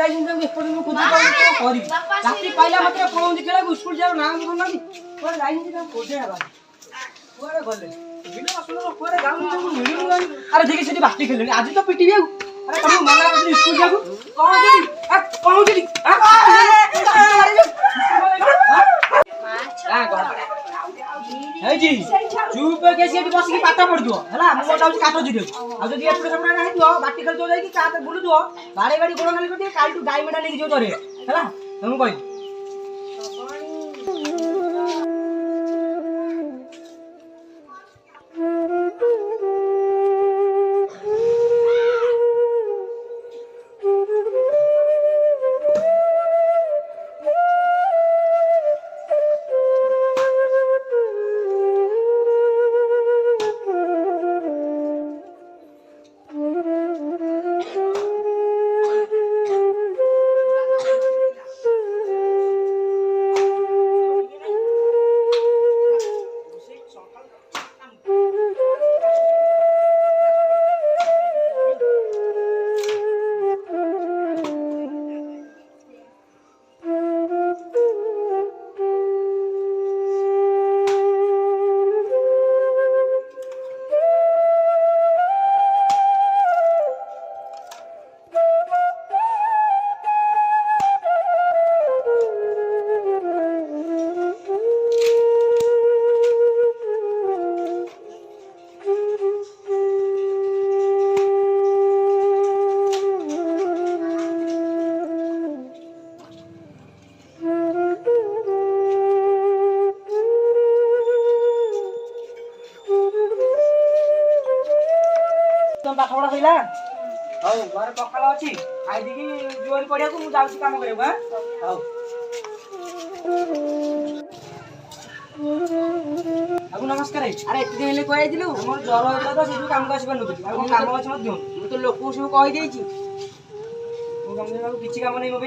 जाइसिन जंग एपड मु खोज करी राती पाइला मात्र पळौंदी खेला स्कूल जाऊ नाम सुननानी कोन जाइसिन त खोजे हला कोरे गले बिना सुनो कोरे गाउँ जंग मिलु अरे देखि सेठी बाटी खेलनी आज तो पिटी जाऊ अरे तुम मना कर स्कूल जाऊ कौन जदी है जी चुप के सेठी बस की पाटा पड़ दियो हला मु जाउ काटो जिदे आ जदी एपड सामना नाही दियो बाटी खेल जो जाई की काट बुलु दियो गाड़ी गाड़ी गोड़ नाली कर दियो काल तू गाय मेडा लेके जो तोरे हला हम कहि पाठपढ़ा सैला हौ घर पखाल अच्छी खाई देखी जुआरी पड़िया को जाऊँ काम कर नमस्कार अरे एत दिन कही मोर ज्वर होता तो से काम को आसि पार काम अच्छे मु तो लोक सब कहीदे किसी काम नहीं मो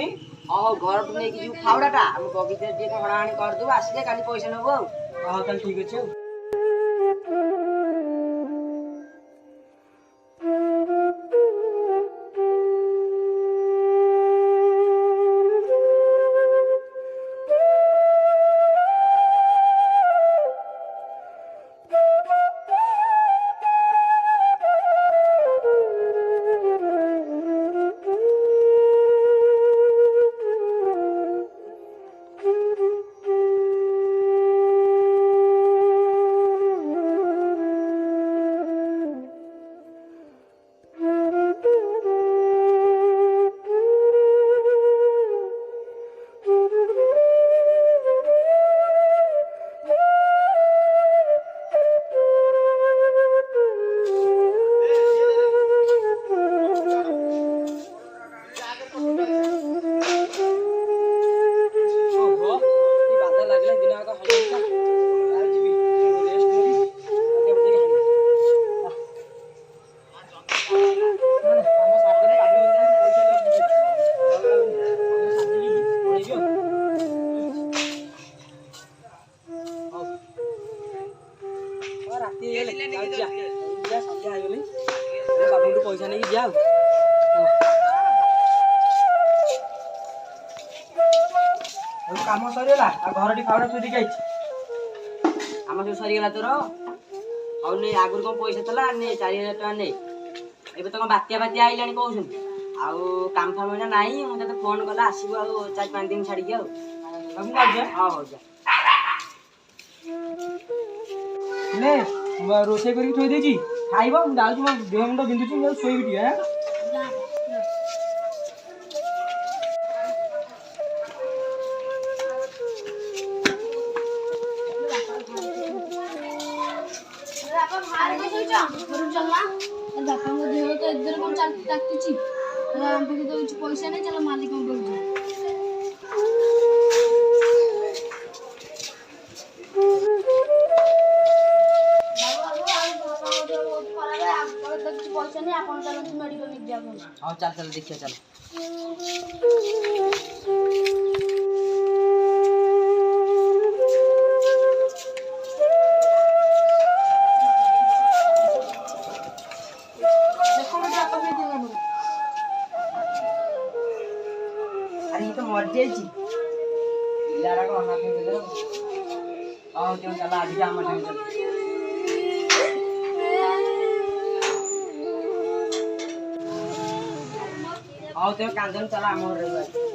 हाँ घर को नहीं फाउडाटा आम बगीचा टे हणाणी करदेव आसिले काली पैसा नब हाँ ताल ठीक अच्छे पैसा नहीं जाओ काम सरीगला घर टी फावड़ा थोड़ी जाम सब सरीगला तोर आउ नहीं आगुरी कौन पैसा था ने 4000 टका नहीं एबे तो बात्या बात्या आइला कहूँ आउ काम फाम ना नहीं मुझे फोन कला आसबू आ 4-5 दिन छाड़ी हाँ हो जा रोसे कर थोड़ी देजी खाइब मुझे देह मुंड बिंधुची शोबी टे हाँ पैसा नहीं चलो मालिक पैसा नहीं आप मेडिकल हाँ चल चल देखिए चल ଆରେ ଇଏ ତ ମରିଯାଇଛି ପିଲାଗୁଡ଼ାକ ଅନାଥ ହେଇଗଲେ ହଉ ତେଣୁ ଚାଲ ଆଜିକା ଆମ ସାଙ୍ଗେ ଚାଲ ହଉ ତେଣୁ କାନ୍ଦନ ଚାଲ ଆମ ଘରେ ରହିବା